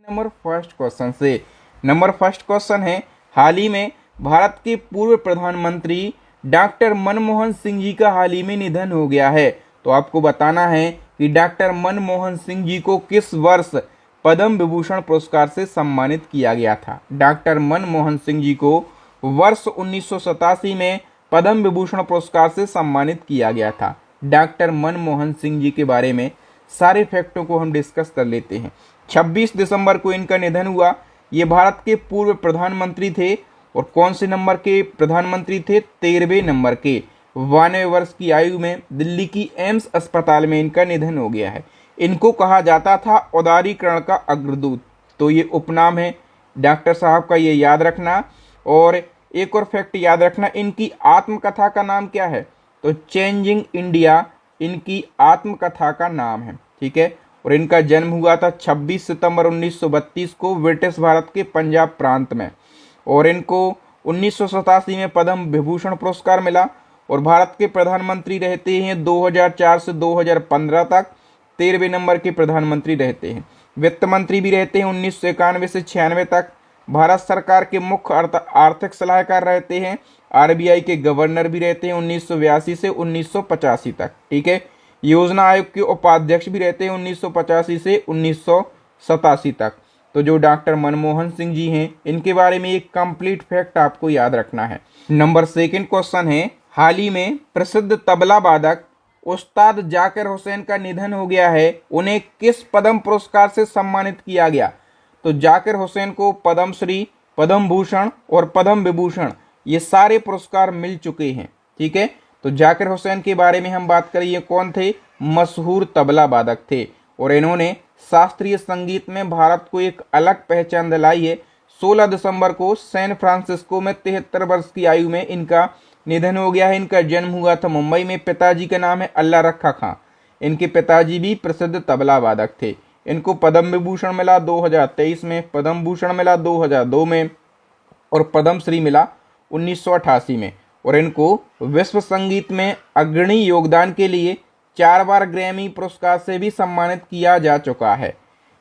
Number first question से। Number first question है, हाल ही में भारत के पूर्व प्रधानमंत्री डॉक्टर मनमोहन सिंह जी का हाल ही में निधन हो गया है। तो आपको बताना है कि डॉक्टर मनमोहन सिंह जी को किस वर्ष पद्म विभूषण पुरस्कार से सम्मानित किया गया था। डॉक्टर मनमोहन सिंह जी को वर्ष 1987 में पद्म विभूषण पुरस्कार से सम्मानित किया गया था। डॉक्टर मनमोहन सिंह जी के बारे में सारे फैक्टों को हम डिस्कस कर लेते हैं। 26 दिसंबर को इनका निधन हुआ। ये भारत के पूर्व प्रधानमंत्री थे और कौन से नंबर के प्रधानमंत्री थे? 13वें नंबर के। 92 वर्ष की आयु में दिल्ली की एम्स अस्पताल में इनका निधन हो गया है। इनको कहा जाता था उदारीकरण का अग्रदूत, तो ये उपनाम है डॉक्टर साहब का, ये याद रखना। और एक और फैक्ट याद रखना, इनकी आत्मकथा का नाम क्या है? तो चेंजिंग इंडिया इनकी आत्मकथा का नाम है, ठीक है। और इनका जन्म हुआ था 26 सितंबर 1932 को ब्रिटिश भारत के पंजाब प्रांत में। और इनको 1987 में पद्म विभूषण पुरस्कार मिला और भारत के प्रधानमंत्री रहते हैं 2004 से 2015 तक। 13वें नंबर के प्रधानमंत्री रहते हैं। वित्त मंत्री भी रहते हैं 1991 से 96 तक। भारत सरकार के मुख्य आर्थिक सलाहकार रहते हैं। आरबीआई के गवर्नर भी रहते हैं 1982 से 1985 तक, ठीक है। योजना आयोग के उपाध्यक्ष भी रहते हैं 1985 से 1987 तक। तो जो डॉक्टर मनमोहन सिंह जी हैं, इनके बारे में एक कंप्लीट फैक्ट आपको याद रखना है। नंबर सेकंड क्वेश्चन है, हाल ही में प्रसिद्ध तबला वादक उस्ताद जाकिर हुसैन का निधन हो गया है। उन्हें किस पद्म पुरस्कार से सम्मानित किया गया? तो जाकिर हुसैन को पद्मश्री, पद्म भूषण और पद्म विभूषण ये सारे पुरस्कार मिल चुके हैं, ठीक है। तो जाकिर हुसैन के बारे में हम बात करें, ये कौन थे? मशहूर तबला वादक थे और इन्होंने शास्त्रीय संगीत में भारत को एक अलग पहचान दिलाई है। 16 दिसंबर को सैन फ्रांसिस्को में 73 वर्ष की आयु में इनका निधन हो गया है। इनका जन्म हुआ था मुंबई में। पिताजी का नाम है अल्लाह रखा खां। इनके पिताजी भी प्रसिद्ध तबला वादक थे। इनको पद्म विभूषण मिला 2023 में, पद्म भूषण मिला 2002 में और पद्मश्री मिला 1988 में। और इनको विश्व संगीत में अग्रणी योगदान के लिए 4 बार ग्रैमी पुरस्कार से भी सम्मानित किया जा चुका है।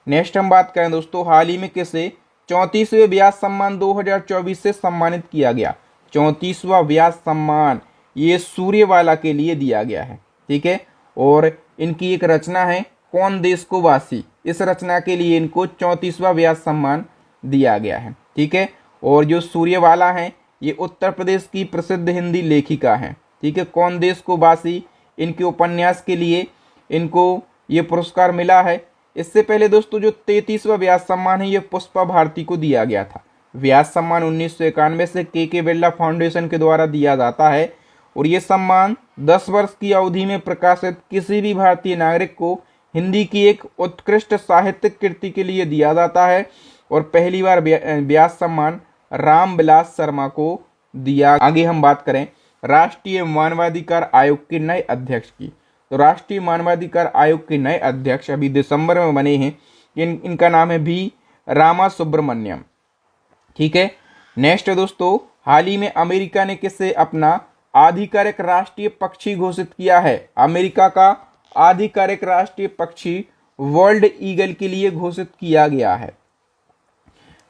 नेक्स्ट हम बात करें दोस्तों, हाल ही में किसे 34वें व्यास सम्मान 2024 से सम्मानित किया गया? 34वां व्यास सम्मान ये सूर्यवाला के लिए दिया गया है, ठीक है। और इनकी एक रचना है कौन देश को वासी, इस रचना के लिए इनको 34वां व्यास सम्मान दिया गया है, ठीक है। और जो सूर्यवाला हैं ये उत्तर प्रदेश की प्रसिद्ध हिंदी लेखिका हैं, ठीक है। कौन देश को वासी इनके उपन्यास के लिए इनको ये पुरस्कार मिला है। इससे पहले दोस्तों जो 33वां व्यास सम्मान है ये पुष्पा भारती को दिया गया था। व्यास सम्मान 1991 से के बिरला फाउंडेशन के द्वारा दिया जाता है और ये सम्मान 10 वर्ष की अवधि में प्रकाशित किसी भी भारतीय नागरिक को हिंदी की एक उत्कृष्ट साहित्यिक कृति के लिए दिया जाता है। और पहली बार व्यास सम्मान रामविलास शर्मा को दिया। आगे हम बात करें राष्ट्रीय मानवाधिकार आयोग के नए अध्यक्ष की। तो राष्ट्रीय मानवाधिकार आयोग के नए अध्यक्ष अभी दिसंबर में बने हैं। इनका नाम है भी रामा सुब्रमण्यम, ठीक है। नेक्स्ट है दोस्तों, हाल ही में अमेरिका ने किसे अपना आधिकारिक राष्ट्रीय पक्षी घोषित किया है? अमेरिका का आधिकारिक राष्ट्रीय पक्षी वर्ल्ड ईगल के लिए घोषित किया गया है।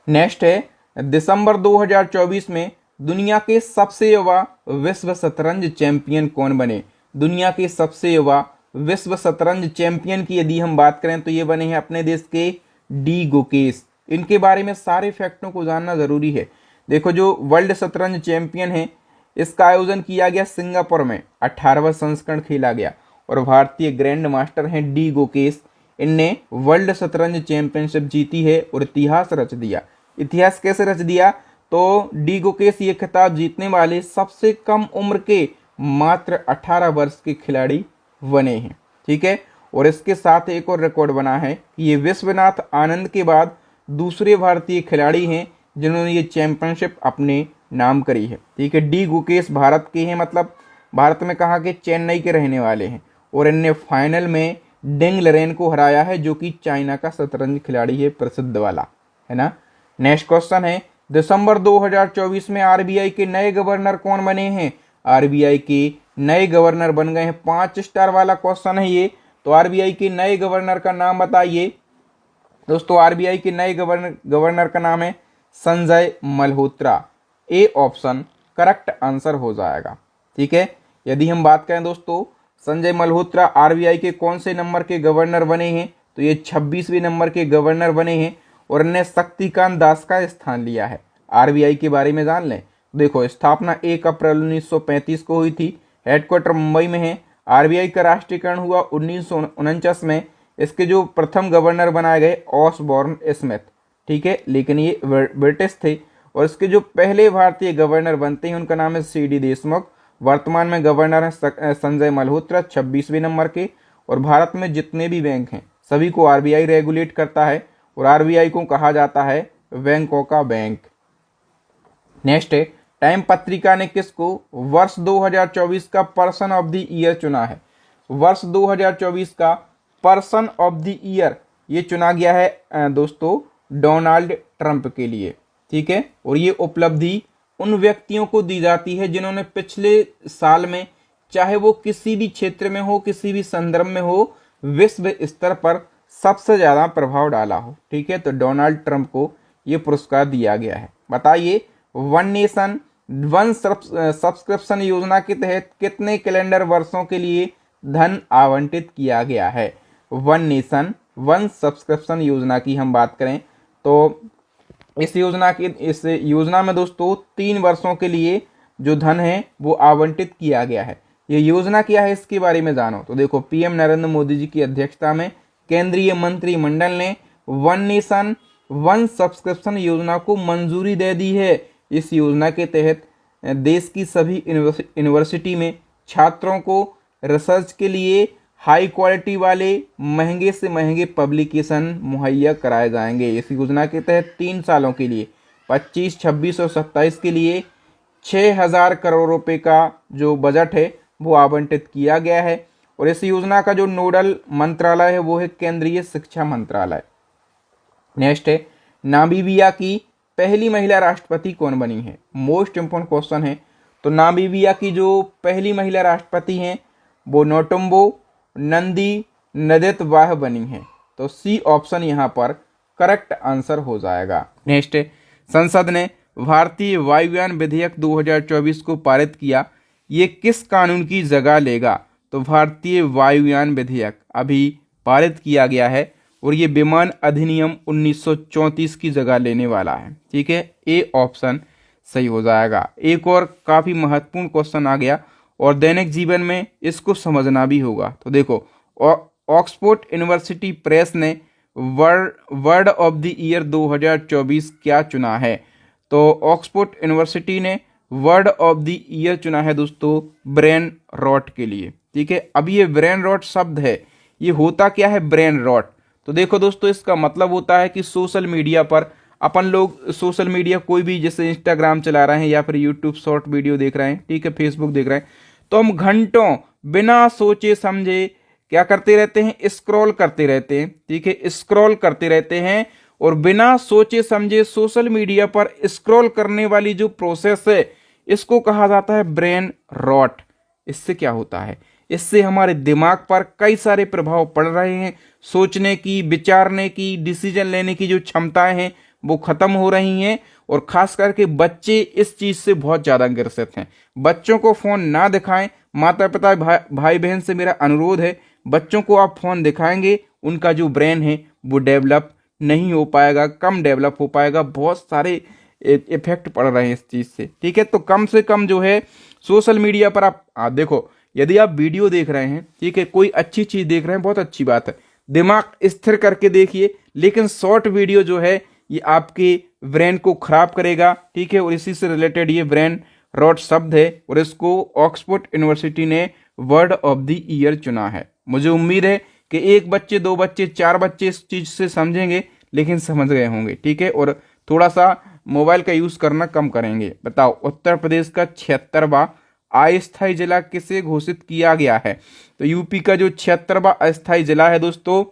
नेक्स्ट है, दिसंबर 2024 में दुनिया के सबसे युवा विश्व शतरंज चैंपियन कौन बने? दुनिया के सबसे युवा विश्व शतरंज चैंपियन की यदि हम बात करें तो ये बने हैं अपने देश के डी गुकेश। इनके बारे में सारे फैक्टों को जानना जरूरी है। देखो, जो वर्ल्ड शतरंज चैंपियन है इसका आयोजन किया गया सिंगापुर में, 18वां संस्करण खेला गया और भारतीय ग्रैंड मास्टर हैं डी गुकेश। इनने वर्ल्ड शतरंज चैंपियनशिप जीती है और इतिहास रच दिया। इतिहास कैसे रच दिया? तो डी गुकेश ये खिताब जीतने वाले सबसे कम उम्र के मात्र 18 वर्ष के खिलाड़ी बने हैं, ठीक है। और इसके साथ एक और रिकॉर्ड बना है कि ये विश्वनाथ आनंद के बाद दूसरे भारतीय खिलाड़ी हैं जिन्होंने ये चैंपियनशिप अपने नाम करी है, ठीक है। डी गुकेश भारत के हैं, मतलब भारत में कहा कि चेन्नई के रहने वाले हैं और इनने फाइनल में डेंग लरेन को हराया है जो कि चाइना का शतरंज खिलाड़ी है, प्रसिद्ध वाला, है ना। नेक्स्ट क्वेश्चन है, दिसंबर 2024 में आरबीआई के नए गवर्नर कौन बने हैं? आरबीआई के नए गवर्नर बन गए हैं। 5 स्टार वाला क्वेश्चन है ये। तो आरबीआई के नए गवर्नर का नाम बताइए। दोस्तों आरबीआई के नए गवर्नर का नाम है Sanjay Malhotra. A option correct answer हो जाएगा। ठीक है, यदि हम बात करें दोस्तों संजय मल्होत्रा आरबीआई के कौन से नंबर के गवर्नर बने हैं, तो ये 26वें नंबर के गवर्नर बने हैं और इन्हें शक्तिकांत दास का स्थान लिया है। आरबीआई के बारे में जान लें। देखो स्थापना 1 अप्रैल 1935 को हुई थी, हेडक्वार्टर मुंबई में है। आरबीआई का राष्ट्रीयकरण हुआ 1949 में। इसके जो प्रथम गवर्नर बनाए गए ऑसबॉर्न स्मिथ। ठीक है, लेकिन ये ब्रिटिश थे। और इसके जो पहले भारतीय गवर्नर बनते हैं उनका नाम है सीडी देशमुख। वर्तमान में गवर्नर है संजय मल्होत्रा 26वें नंबर के। और भारत में जितने भी बैंक हैं सभी को आरबीआई रेगुलेट करता है और आरबीआई को कहा जाता है बैंकों का बैंक। नेक्स्ट है, टाइम पत्रिका ने किसको वर्ष 2024 का पर्सन ऑफ द ईयर चुना है। वर्ष 2024 का पर्सन ऑफ द ईयर ये चुना गया है दोस्तों डोनाल्ड ट्रंप के लिए। ठीक है, और ये उपलब्धि उन व्यक्तियों को दी जाती है जिन्होंने पिछले साल में, चाहे वो किसी भी क्षेत्र में हो, किसी भी संदर्भ में हो, विश्व स्तर पर सबसे ज्यादा प्रभाव डाला हो। ठीक है, तो डोनाल्ड ट्रंप को ये पुरस्कार दिया गया है। बताइए वन नेशन वन सब्सक्रिप्शन योजना के तहत कितने कैलेंडर वर्षों के लिए धन आवंटित किया गया है। वन नेशन वन सब्सक्रिप्शन योजना की हम बात करें तो इस योजना में दोस्तों 3 वर्षों के लिए जो धन है वो आवंटित किया गया है। ये योजना क्या है इसके बारे में जानो। तो देखो पीएम नरेंद्र मोदी जी की अध्यक्षता में केंद्रीय मंत्रिमंडल ने वन नेशन वन सब्सक्रिप्शन योजना को मंजूरी दे दी है। इस योजना के तहत देश की सभी यूनिवर्सिटी में छात्रों को रिसर्च के लिए हाई क्वालिटी वाले महंगे से महंगे पब्लिकेशन मुहैया कराए जाएंगे। इस योजना के तहत 3 सालों के लिए 25, 26 और 27 के लिए 6000 करोड़ रुपए का जो बजट है वो आवंटित किया गया है। और इस योजना का जो नोडल मंत्रालय है वो है केंद्रीय शिक्षा मंत्रालय। नेक्स्ट है, नामीबिया की पहली महिला राष्ट्रपति कौन बनी है। मोस्ट इंपोर्टेंट क्वेश्चन है। तो नामीबिया की जो पहली महिला राष्ट्रपति हैं वो नोटुम्बो नंदी नदेतवाह बनी है। तो सी ऑप्शन यहाँ पर करेक्ट आंसर हो जाएगा। नेक्स्ट है, संसद ने भारतीय वायुयान विधेयक 2024 को पारित किया। ये किस कानून की जगह लेगा। तो भारतीय वायुयान विधेयक अभी पारित किया गया है और ये विमान अधिनियम 1934 की जगह लेने वाला है। ठीक है, ए ऑप्शन सही हो जाएगा। एक और काफी महत्वपूर्ण क्वेश्चन आ गया और दैनिक जीवन में इसको समझना भी होगा। तो देखो ऑक्सफोर्ड यूनिवर्सिटी प्रेस ने वर्ड ऑफ द ईयर 2024 क्या चुना है। तो ऑक्सफोर्ड यूनिवर्सिटी ने वर्ड ऑफ द ईयर चुना है दोस्तों ब्रेन रॉट के लिए। ठीक है, अब ये ब्रेन रॉट शब्द है, ये होता क्या है ब्रेन रॉट। तो देखो दोस्तों इसका मतलब होता है कि सोशल मीडिया पर अपन लोग सोशल मीडिया कोई भी जैसे इंस्टाग्राम चला रहे हैं या फिर यूट्यूब शॉर्ट वीडियो देख रहे हैं, ठीक है, फेसबुक देख रहे हैं, तो हम घंटों बिना सोचे समझे क्या करते रहते हैं, स्क्रॉल करते रहते हैं। ठीक है, स्क्रॉल करते रहते हैं और बिना सोचे समझे सोशल मीडिया पर स्क्रॉल करने वाली जो प्रोसेस है इसको कहा जाता है ब्रेन रॉट। इससे क्या होता है, इससे हमारे दिमाग पर कई सारे प्रभाव पड़ रहे हैं। सोचने की, विचारने की, डिसीजन लेने की जो क्षमताएं हैं वो खत्म हो रही हैं और खास करके बच्चे इस चीज से बहुत ज्यादा ग्रसित हैं। बच्चों को फोन ना दिखाएं। माता पिता भाई बहन से मेरा अनुरोध है, बच्चों को आप फोन दिखाएंगे उनका जो ब्रेन है वो डेवलप नहीं हो पाएगा, कम डेवलप हो पाएगा। बहुत सारे इफेक्ट पड़ रहे हैं इस चीज से। ठीक है, तो कम से कम जो है सोशल मीडिया पर आप देखो, यदि आप वीडियो देख रहे हैं, ठीक है, कोई अच्छी चीज देख रहे हैं, बहुत अच्छी बात है, दिमाग स्थिर करके देखिए। लेकिन शॉर्ट वीडियो जो है ये आपके ब्रेन को खराब करेगा। ठीक है, और इसी से रिलेटेड ये ब्रेन रॉट शब्द है और इसको ऑक्सफोर्ड यूनिवर्सिटी ने वर्ड ऑफ द ईयर चुना है। मुझे उम्मीद है कि 1 बच्चे, 2 बच्चे, 4 बच्चे इस चीज से समझेंगे, लेकिन समझ गए होंगे। ठीक है, और थोड़ा सा मोबाइल का यूज करना कम करेंगे। बताओ उत्तर प्रदेश का 76वां अस्थायी जिला किसे घोषित किया गया है। तो यूपी का जो 76वां अस्थायी जिला है दोस्तों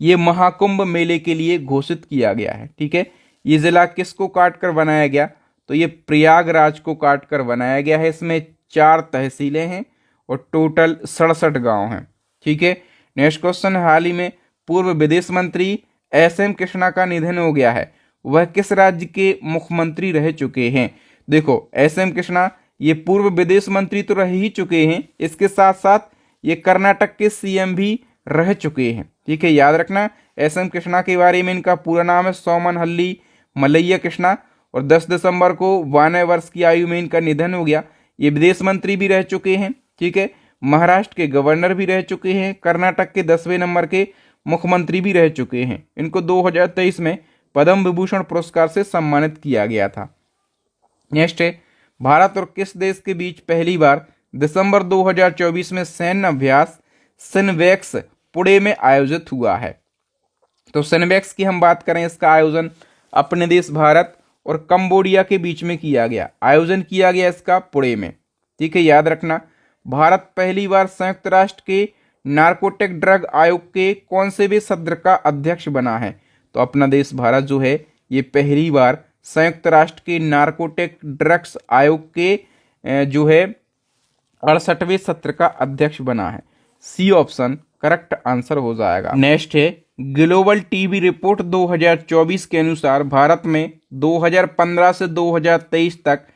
ये महाकुंभ मेले के लिए घोषित किया गया है। ठीक है, ये जिला किसको काट कर बनाया गया। तो ये प्रयागराज को काट कर बनाया गया है। इसमें 4 तहसीलें हैं और टोटल 67 गांव हैं। ठीक है, नेक्स्ट क्वेश्चन, हाल ही में पूर्व विदेश मंत्री एस.एम. कृष्णा का निधन हो गया है, वह किस राज्य के मुख्यमंत्री रह चुके हैं? देखो, एस.एम. कृष्णा ये पूर्व विदेश मंत्री तो रह ही चुके हैं, इसके साथ साथ ये कर्नाटक के सीएम भी रह चुके हैं। ठीक है, याद रखना एस.एम. कृष्णा के बारे में। इनका पूरा नाम है सोमनहल्ली मल्लैया कृष्णा, और 10 दिसंबर को 92 वर्ष की आयु में इनका निधन हो गया। ये विदेश मंत्री भी रह चुके हैं। ठीक है, महाराष्ट्र के गवर्नर भी रह चुके हैं, कर्नाटक के 10वें नंबर के मुख्यमंत्री भी रह चुके हैं। इनको 2023 में पद्म विभूषण पुरस्कार से सम्मानित किया गया था। नेक्स्ट है, भारत और किस देश के बीच पहली बार दिसंबर 2024 में सैन्य अभ्यास सिनवेक्स पुणे में आयोजित हुआ है? तो सिनवेक्स की हम बात करें, इसका आयोजन अपने देश भारत और कंबोडिया के बीच में किया गया, आयोजन किया गया इसका पुणे में। ठीक है, याद रखना भारत पहली बार संयुक्त राष्ट्र के नार्कोटिक ड्रग आयोग के कौन से भी सदस्य का अध्यक्ष बना है? तो अपना देश भारत जो है ये पहली बार संयुक्त राष्ट्र के नार्कोटिक ड्रग्स आयोग के जो है 68वें सत्र का अध्यक्ष बना है। सी ऑप्शन करेक्ट आंसर हो जाएगा। नेक्स्ट है, ग्लोबल टीबी रिपोर्ट 2024 के अनुसार भारत में 2015 से 2023 तक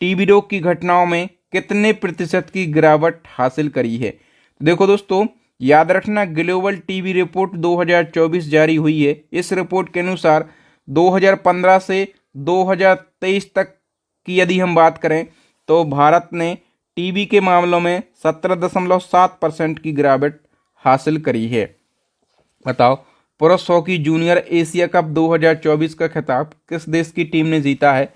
टीबी रोग की घटनाओं में कितने प्रतिशत की गिरावट हासिल करी है? देखो दोस्तों, याद रखना ग्लोबल टीबी रिपोर्ट 2024 जारी हुई है। इस रिपोर्ट के अनुसार 2015 से 2023 तक की यदि हम बात करें तो भारत ने टीबी के मामलों में 17.7% की गिरावट हासिल करी है। बताओ, पुरुष हॉकी जूनियर एशिया कप 2024 का खिताब किस देश की टीम ने जीता है?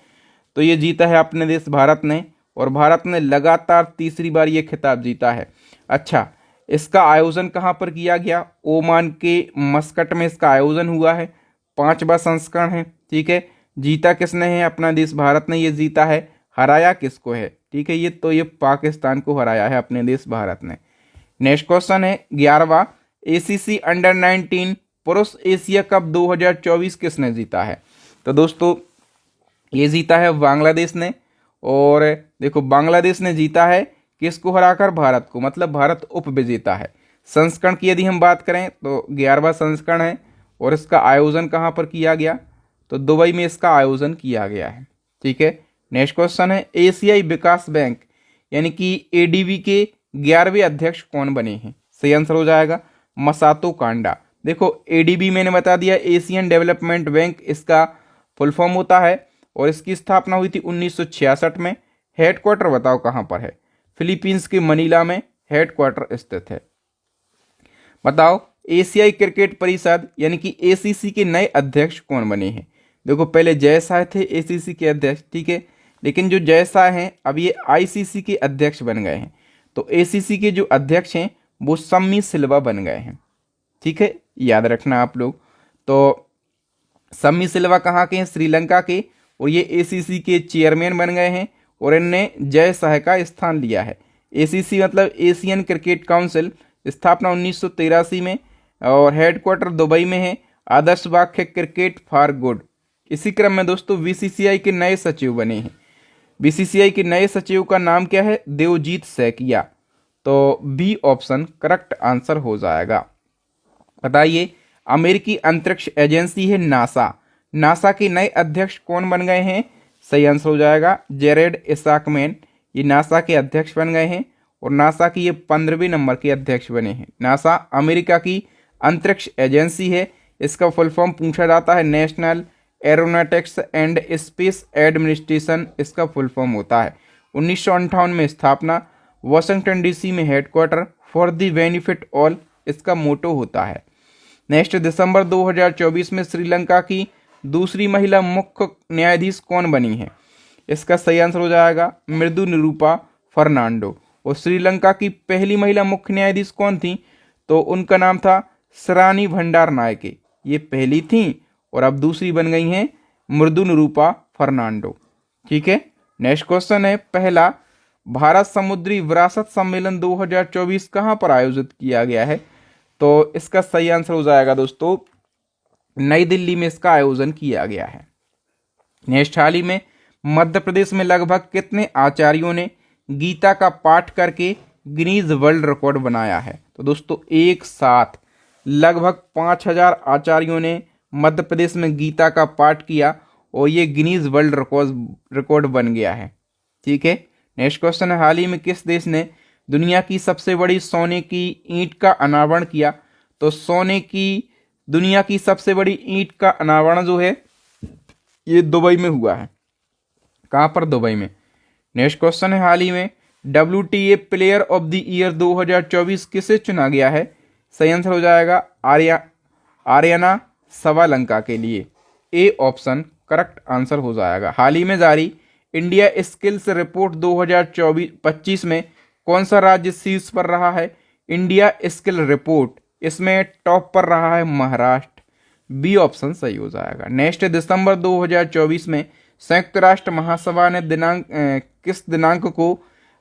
तो ये जीता है अपने देश भारत ने, और भारत ने लगातार तीसरी बार ये खिताब जीता है। अच्छा, इसका आयोजन कहाँ पर किया गया? ओमान के मस्कट में इसका आयोजन हुआ है। 5वां संस्करण है। ठीक है, जीता किसने है? अपना देश भारत ने ये जीता है। हराया किसको है? ठीक है, ये पाकिस्तान को हराया है अपने देश भारत ने। नेक्स्ट क्वेश्चन है 11वां, एसीसी अंडर 19 पुरुष एशिया कप 2024 किसने जीता है? तो दोस्तों ये जीता है बांग्लादेश ने, और देखो बांग्लादेश ने जीता है किसको हराकर? भारत को, मतलब भारत उप विजेता है। संस्करण की यदि हम बात करें तो 11वां संस्करण है, और इसका आयोजन कहाँ पर किया गया? तो दुबई में इसका आयोजन किया गया है। ठीक है, नेक्स्ट क्वेश्चन है एशियाई विकास बैंक यानी कि एडीबी के 11वें अध्यक्ष कौन बने हैं? सही आंसर हो जाएगा मसातो कांडा। देखो एडीबी मैंने बता दिया, एशियन डेवलपमेंट बैंक इसका फुल फॉर्म होता है, और इसकी स्थापना हुई थी 1966 में। हेडक्वार्टर बताओ कहाँ पर है? फिलीपींस के मनीला में हेडक्वार्टर स्थित है। बताओ, एशियाई क्रिकेट परिषद यानी कि एसीसी के नए अध्यक्ष कौन बने हैं? देखो पहले जय शाह थे एसीसी के अध्यक्ष। ठीक है, लेकिन जो जय शाह हैं अब ये आईसीसी के अध्यक्ष बन गए हैं। तो एसीसी के जो अध्यक्ष हैं वो सम्मी सिल्वा बन गए हैं। ठीक है, याद रखना आप लोग। तो सम्मी सिल्वा कहाँ के हैं? श्रीलंका के, और ये एसीसी के चेयरमैन बन गए हैं, और इनने जय शाह का स्थान लिया है। एसीसी मतलब एशियन क्रिकेट काउंसिल, स्थापना 1983 में, और हेडक्वार्टर दुबई में है। आदर्श वाक्य क्रिकेट फॉर गुड। इसी क्रम में दोस्तों बीसीसीआई के नए सचिव बने हैं। बीसीसीआई के नए सचिव का नाम क्या है? देवजीत सैकिया। तो बी ऑप्शन करेक्ट आंसर हो जाएगा। बताइए, अमेरिकी अंतरिक्ष एजेंसी है नासा, नासा के नए अध्यक्ष कौन बन गए हैं? सही आंसर हो जाएगा जेरेड इसाकमैन। ये नासा के अध्यक्ष बन गए हैं, और नासा की ये 15वें नंबर के अध्यक्ष बने हैं। नासा अमेरिका की अंतरिक्ष एजेंसी है। इसका फुल फॉर्म पूछा जाता है national aeronautics and space administration, इसका फुल फॉर्म होता है। 1958 में स्थापना, वाशिंगटन डीसी में headquarter, for the benefit all इसका मोटो होता है। नेक्स्ट, दिसंबर 2024 में श्रीलंका की दूसरी महिला मुख्य न्यायाधीश कौन बनी है? इसका सही आंसर हो जाएगा मृदु निरूपा फर्नांडो। और श्रीलंका की पहली महिला मुख्य न्यायाधीश कौन थी? तो उनका नाम था सरानी भंडार नायके। ये पहली थी, और अब दूसरी बन गई हैं मृदु निरूपा फर्नांडो। ठीक है, नेक्स्ट क्वेश्चन है पहला, भारत समुद्री विरासत सम्मेलन 2024 कहाँ पर आयोजित किया गया है? तो इसका सही आंसर हो जाएगा दोस्तों नई दिल्ली में इसका आयोजन किया गया है। नेक्स्ट, हाल ही में मध्य प्रदेश में लगभग कितने आचार्यों ने गीता का पाठ करके गिनीज वर्ल्ड रिकॉर्ड बनाया है? तो दोस्तों एक साथ लगभग 5000 आचार्यों ने मध्य प्रदेश में गीता का पाठ किया और ये गिनीज वर्ल्ड रिकॉर्ड बन गया है। ठीक है, नेक्स्ट क्वेश्चन है, हाल ही में किस देश ने दुनिया की सबसे बड़ी सोने की ईंट का अनावरण किया? तो सोने की दुनिया की सबसे बड़ी ईंट का अनावरण जो है ये दुबई में हुआ है। कहाँ पर? दुबई में। नेक्स्ट क्वेश्चन है, हाल ही में WTA player of the year 2024 किसे चुना गया है? सही आंसर हो जाएगा आर्यना सवालंका के लिए। ए ऑप्शन करेक्ट आंसर हो जाएगा। हाल ही में जारी इंडिया स्किल्स रिपोर्ट 2024-25 में कौन सा राज्य शीर्ष पर रहा है? इंडिया स्किल रिपोर्ट, इसमें टॉप पर रहा है महाराष्ट्र। बी ऑप्शन सही हो जाएगा। नेक्स्ट, दिसंबर 2024 में संयुक्त राष्ट्र महासभा ने किस दिनांक को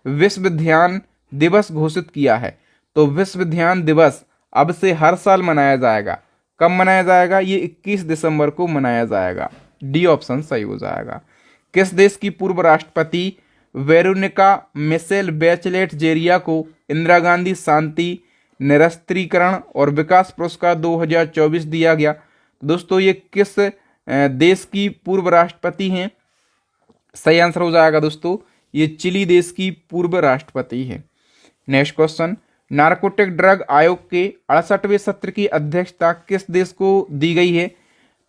विश्व ध्यान दिवस घोषित किया है? तो विश्व ध्यान दिवस अब से हर साल मनाया जाएगा। कब मनाया जाएगा? ये 21 दिसंबर को मनाया जाएगा। डी ऑप्शन सही हो जाएगा। किस देश की पूर्व राष्ट्रपति वेरोनिका मिशेल बैचलेट जेरिया को इंदिरा गांधी शांति निरस्त्रीकरण और विकास पुरस्कार 2024 दिया गया? दोस्तों ये किस देश की पूर्व राष्ट्रपति हैं? सही आंसर हो जाएगा दोस्तों, ये चिली देश की पूर्व राष्ट्रपति है। नेक्स्ट क्वेश्चन, नारकोटिक ड्रग आयोग के 68वें सत्र की अध्यक्षता किस देश को दी गई है?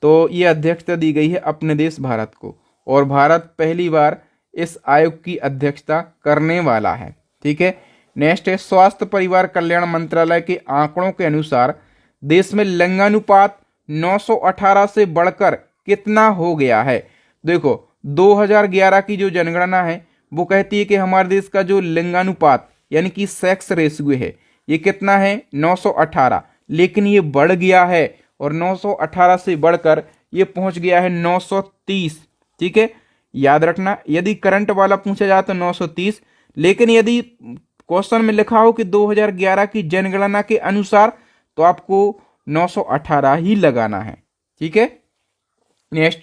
तो ये अध्यक्षता दी गई है अपने देश भारत को, और भारत पहली बार इस आयोग की अध्यक्षता करने वाला है। ठीक है, नेक्स्ट है, स्वास्थ्य परिवार कल्याण मंत्रालय के आंकड़ों के अनुसार देश में लिंगानुपात 918 से बढ़कर कितना हो गया है? देखो 2011 की जो जनगणना है वो कहती है कि हमारे देश का जो लिंगानुपात यानी कि सेक्स रेशियो है ये कितना है? 918, लेकिन ये बढ़ गया है और 918 से बढ़कर ये पहुंच गया है 930। ठीक है, याद रखना, यदि करंट वाला पूछा जाए तो 930, लेकिन यदि क्वेश्चन में लिखा हो कि 2011 की जनगणना के अनुसार तो आपको 918 ही लगाना है। ठीक है, नेक्स्ट,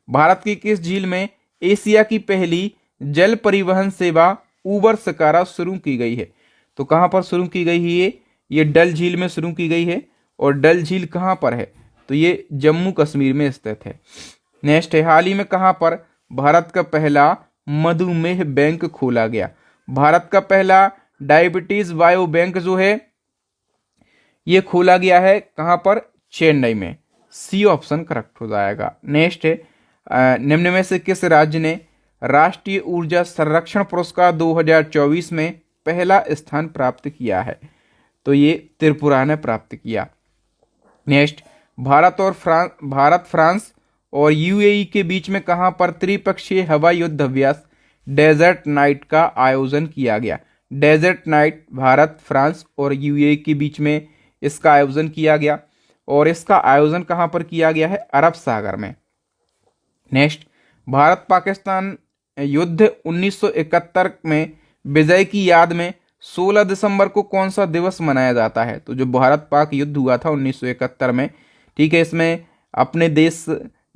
भारत की किस झील में एशिया की पहली जल परिवहन सेवा उबर सकारा शुरू की गई है? तो कहां पर शुरू की गई है? ये डल झील में शुरू की गई है। और डल झील कहां पर है? तो ये जम्मू कश्मीर में स्थित है। नेक्स्ट है, हाल ही में कहां पर भारत का पहला मधुमेह बैंक खोला गया? भारत का पहला डायबिटीज बायो बैंक जो है ये खोला गया है कहां पर? चेन्नई में। सी ऑप्शन करेक्ट हो जाएगा। नेक्स्ट है, निम्न में से किस राज्य ने राष्ट्रीय ऊर्जा संरक्षण पुरस्कार 2024 में पहला स्थान प्राप्त किया है? तो ये त्रिपुरा ने प्राप्त किया। नेक्स्ट, भारत फ्रांस और यूएई के बीच में कहां पर त्रिपक्षीय हवाई युद्ध अभ्यास डेजर्ट नाइट का आयोजन किया गया? डेजर्ट नाइट भारत, फ्रांस और यूएई के बीच में इसका आयोजन किया गया, और इसका आयोजन कहां पर किया गया है? अरब सागर में। नेक्स्ट, भारत पाकिस्तान युद्ध 1971 में विजय की याद में 16 दिसंबर को कौन सा दिवस मनाया जाता है? तो जो भारत पाक युद्ध हुआ था 1971 में, ठीक है, इसमें अपने देश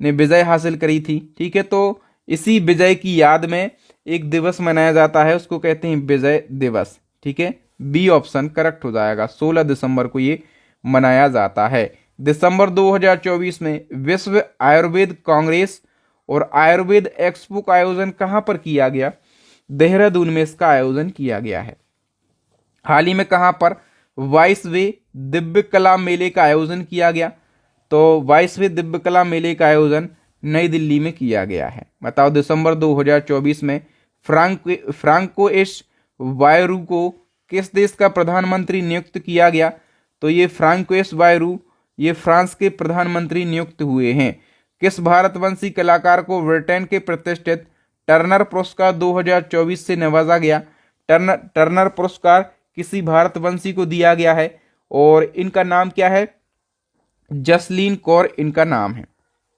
ने विजय हासिल करी थी। ठीक है, तो इसी विजय की याद में एक दिवस मनाया जाता है, उसको कहते हैं विजय दिवस। ठीक है, बी ऑप्शन करेक्ट हो जाएगा। 16 दिसंबर को ये मनाया जाता है। दिसंबर 2024 में विश्व आयुर्वेद कांग्रेस और आयुर्वेद एक्सपो का आयोजन कहां पर किया गया? देहरादून में इसका आयोजन किया गया है। हाल ही में कहां पर 22वें दिव्य कला मेले का आयोजन किया गया? तो 22वें दिव्य कला मेले का आयोजन नई दिल्ली में किया गया है। बताओ, दिसंबर 2024 में फ्रांकोइस बायरू को किस देश का प्रधानमंत्री नियुक्त किया गया? तो ये फ्रांकोइस बायरू ये फ्रांस के प्रधानमंत्री नियुक्त हुए हैं। किस भारतवंशी कलाकार को ब्रिटेन के प्रतिष्ठित टर्नर पुरस्कार 2024 से नवाजा गया? टर्नर पुरस्कार किसी भारतवंशी को दिया गया है, और इनका नाम क्या है? जसलीन कौर इनका नाम है।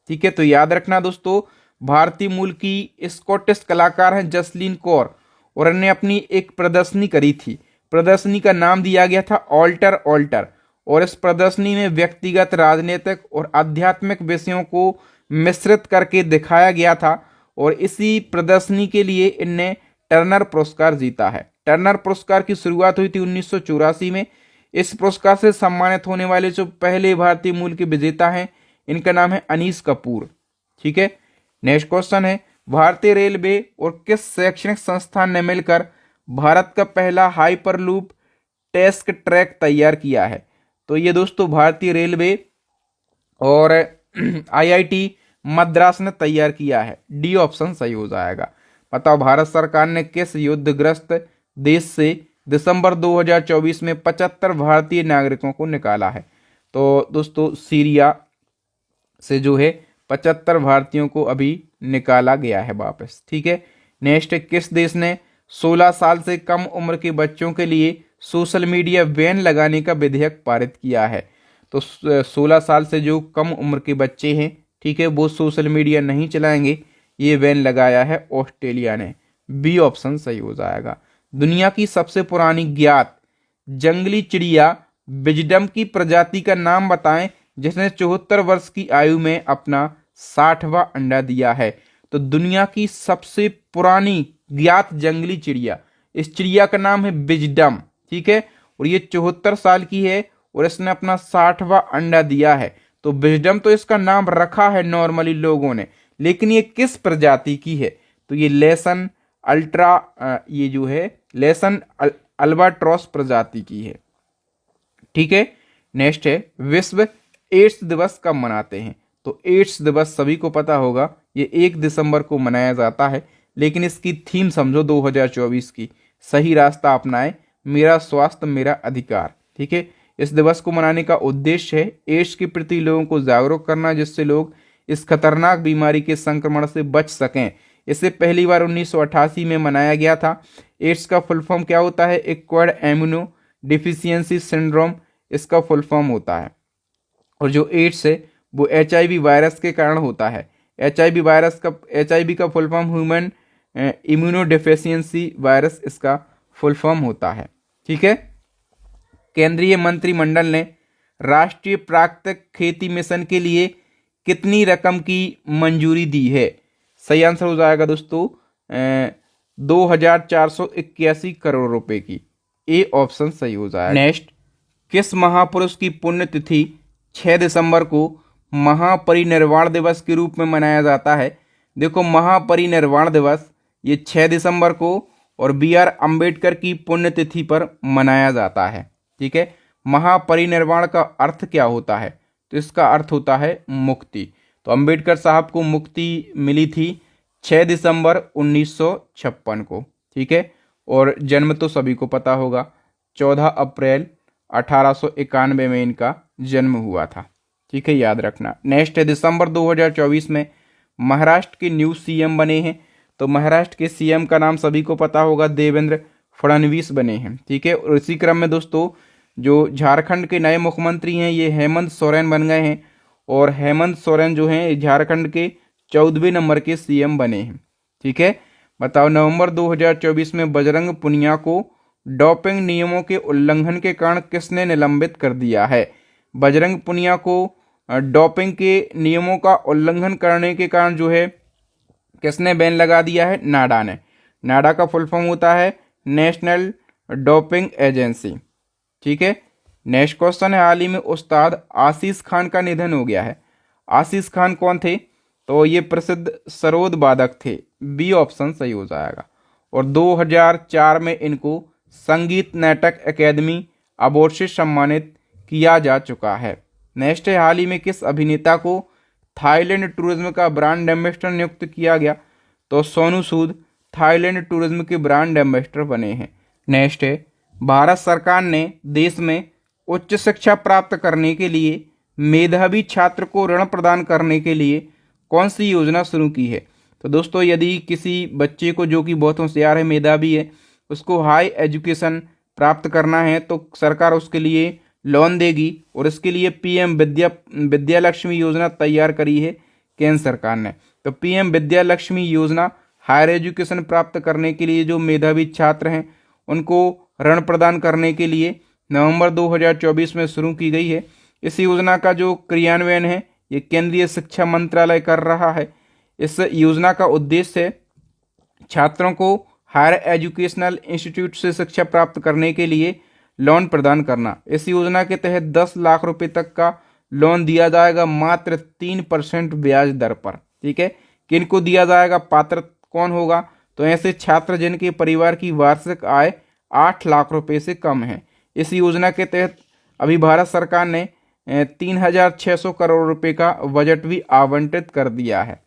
ठीक है, तो याद रखना दोस्तों, भारतीय मूल की स्कॉटिश कलाकार हैं जसलीन कौर, और इन्हें अपनी एक प्रदर्शनी करी थी। प्रदर्शनी का नाम दिया गया था ऑल्टर, और इस प्रदर्शनी में व्यक्तिगत, राजनीतिक और आध्यात्मिक विषयों को मिश्रित करके दिखाया गया था, और इसी प्रदर्शनी के लिए इनने टर्नर पुरस्कार जीता है। टर्नर पुरस्कार की शुरुआत हुई थी 1984 में। इस पुरस्कार से सम्मानित होने वाले जो पहले भारतीय मूल के विजेता हैं इनका नाम है अनीस कपूर। ठीक है, नेक्स्ट क्वेश्चन है भारतीय रेलवे और किस शैक्षणिक संस्थान ने मिलकर भारत का पहला हाइपरलूप टेस्ट ट्रैक तैयार किया है? तो ये दोस्तों भारतीय रेलवे और आईआईटी मद्रास ने तैयार किया है। डी ऑप्शन सही हो जाएगा। बताओ भारत सरकार ने किस युद्धग्रस्त देश से दिसंबर 2024 में 75 भारतीय नागरिकों को निकाला है? तो दोस्तों सीरिया से जो है 75 भारतीयों को अभी निकाला गया है वापस। ठीक है, नेक्स्ट, किस देश ने 16 साल से कम उम्र के बच्चों के लिए सोशल मीडिया बैन लगाने का विधेयक पारित किया है? तो 16 साल से जो कम उम्र के बच्चे हैं, ठीक है, वो सोशल मीडिया नहीं चलाएंगे, ये बैन लगाया है ऑस्ट्रेलिया ने। बी ऑप्शन सही हो जाएगा। दुनिया की सबसे पुरानी ज्ञात जंगली चिड़िया विजडम की प्रजाति का नाम बताएं जिसने 74 वर्ष की आयु में अपना 60वां अंडा दिया है? तो दुनिया की सबसे पुरानी ज्ञात जंगली चिड़िया, इस चिड़िया का नाम है विजडम। ठीक है, और ये 74 साल की है और इसने अपना 60वां अंडा दिया है। तो विजडम तो इसका नाम रखा है नॉर्मली लोगों ने, लेकिन ये किस प्रजाति की है? तो ये लेसन अल्ट्रा, ये जो है लेसन अल्बाट्रॉस प्रजाति की है। ठीक है, नेक्स्ट है विश्व एड्स दिवस कब मनाते हैं? तो एड्स दिवस सभी को पता होगा, ये 1 दिसंबर को मनाया जाता है, लेकिन इसकी थीम समझो 2024 की, सही रास्ता अपनाएं, मेरा स्वास्थ्य मेरा अधिकार। ठीक है, इस दिवस को मनाने का उद्देश्य है एड्स के प्रति लोगों को जागरूक करना, जिससे लोग इस खतरनाक बीमारी के संक्रमण से बच सकें। इसे पहली बार 1988 में मनाया गया था। एड्स का फुल फॉर्म क्या होता है? एक्वायर्ड इम्यूनो डिफिशियंसी सिंड्रोम इसका फुल फॉर्म होता है। और जो एड्स है वो HIV वायरस के कारण होता है। HIV का full form human immuno deficiency virus इसका फुल फॉर्म होता है। ठीक है, केंद्रीय मंत्रिमंडल ने राष्ट्रीय प्राकृतिक खेती मिशन के लिए कितनी रकम की मंजूरी दी है? सही आंसर हो जाएगा दोस्तों 2481 करोड़ रुपए की। ए ऑप्शन सही हो जाएगा। नेक्स्ट, किस महापुरुष की पुण्यतिथि 6 दिसंबर को महापरिनिर्वाण दिवस के रूप में मनाया जाता है? देखो महापरिनिर्वाण दिवस ये 6 दिसंबर को और BR अम्बेडकर की पुण्यतिथि पर मनाया जाता है। ठीक है, महापरिनिर्वाण का अर्थ क्या होता है? तो इसका अर्थ होता है मुक्ति। तो अम्बेडकर साहब को मुक्ति मिली थी 6 दिसंबर 1956 को। ठीक है, और जन्म तो सभी को पता होगा 14 अप्रैल 1891 में इनका जन्म हुआ था। ठीक है, याद रखना। नेक्स्ट है दिसंबर 2024 में महाराष्ट्र के न्यू CM बने हैं। तो महाराष्ट्र के CM का नाम सभी को पता होगा, देवेंद्र फडणवीस बने हैं। ठीक है, और इसी क्रम में दोस्तों जो झारखंड के नए मुख्यमंत्री हैं ये हेमंत सोरेन बन गए हैं, और हेमंत सोरेन जो हैं झारखंड के 14वें नंबर के CM बने हैं। ठीक है, बताओ नवंबर 2024 में बजरंग पुनिया को डोपिंग नियमों के उल्लंघन के कारण किसने निलंबित कर दिया है? बजरंग पुनिया को डोपिंग के नियमों का उल्लंघन करने के कारण जो है किसने बैन लगा दिया है? नाडा ने। नाडा का फुल फॉर्म होता है नेशनल डोपिंग एजेंसी। ठीक है, नेक्स्ट क्वेश्चन है हाल ही में उस्ताद आशीष खान का निधन हो गया है। आशीष खान कौन थे? तो ये प्रसिद्ध सरोद वादक थे। बी ऑप्शन सही हो जाएगा। और 2004 में इनको संगीत नाटक अकेदमी अवार्ड से सम्मानित किया जा चुका है। नेक्स्ट है हाल ही में किस अभिनेता को थाईलैंड टूरिज्म का ब्रांड एम्बेसडर नियुक्त किया गया? तो सोनू सूद थाईलैंड टूरिज्म के ब्रांड एम्बेसडर बने हैं। नेक्स्ट है भारत सरकार ने देश में उच्च शिक्षा प्राप्त करने के लिए मेधावी छात्र को ऋण प्रदान करने के लिए कौन सी योजना शुरू की है? तो दोस्तों यदि किसी बच्चे को जो कि बहुत होशियार है, मेधावी है, उसको हाई एजुकेशन प्राप्त करना है तो सरकार उसके लिए लोन देगी, और इसके लिए PM विद्या लक्ष्मी योजना तैयार करी है केंद्र सरकार ने। तो PM विद्या लक्ष्मी योजना हायर एजुकेशन प्राप्त करने के लिए जो मेधावी छात्र हैं उनको ऋण प्रदान करने के लिए नवंबर 2024 में शुरू की गई है। इस योजना का जो क्रियान्वयन है ये केंद्रीय शिक्षा मंत्रालय कर रहा है। इस योजना का उद्देश्य है छात्रों को हायर एजुकेशनल इंस्टीट्यूट से शिक्षा प्राप्त करने के लिए लोन प्रदान करना। इस योजना के तहत 10 लाख रुपए तक का लोन दिया जाएगा मात्र 3% ब्याज दर पर। ठीक है, किनको दिया जाएगा, पात्र कौन होगा, तो ऐसे छात्र जिनके परिवार की वार्षिक आय 8 लाख रुपए से कम है। इस योजना के तहत अभी भारत सरकार ने 3,600 करोड़ रुपए का बजट भी आवंटित कर दिया है।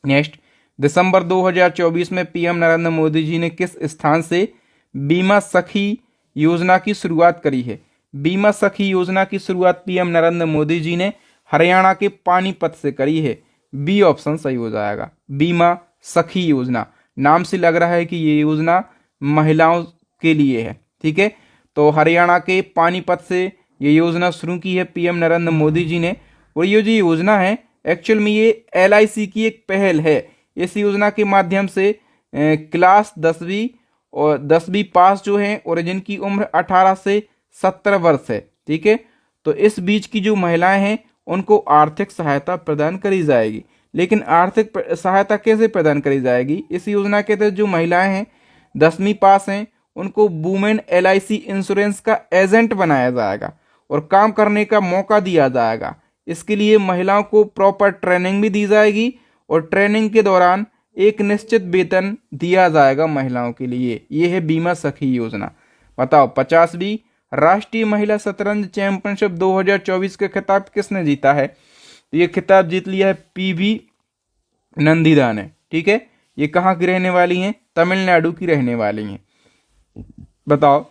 नेक्स्ट, दिसंबर 2024 में पीएम नरेंद्र मोदी जी ने किस स्थान से बीमा सखी योजना की शुरुआत करी है? बीमा सखी योजना की शुरुआत पीएम नरेंद्र मोदी जी ने हरियाणा के पानीपत से करी है। बी ऑप्शन सही हो जाएगा। बीमा सखी योजना, नाम से लग रहा है कि ये योजना महिलाओं के लिए है। ठीक है, तो हरियाणा के पानीपत से ये योजना शुरू की है पीएम नरेंद्र मोदी जी ने। और ये जो योजना है एक्चुअल में ये LIC की एक पहल है। इस योजना के माध्यम से क्लास 10वीं पास जो हैं और जिनकी उम्र 18 से 70 वर्ष है, ठीक है, तो इस बीच की जो महिलाएं हैं उनको आर्थिक सहायता प्रदान करी जाएगी। लेकिन आर्थिक सहायता कैसे प्रदान करी जाएगी? इस योजना के तहत जो महिलाएं हैं 10वीं पास हैं उनको वुमेन LIC इंश्योरेंस का एजेंट बनाया जाएगा और काम करने का मौका दिया जाएगा। इसके लिए महिलाओं को प्रॉपर ट्रेनिंग भी दी जाएगी और ट्रेनिंग के दौरान एक निश्चित वेतन दिया जाएगा महिलाओं के लिए। ये है बीमा सखी योजना। बताओ, 50वीं राष्ट्रीय महिला शतरंज चैंपियनशिप 2024 का खिताब किसने जीता है? तो ये खिताब जीत लिया है PV नंदीदा ने। ठीक है, ये कहाँ की रहने वाली हैं? तमिलनाडु की रहने वाली हैं। बताओ,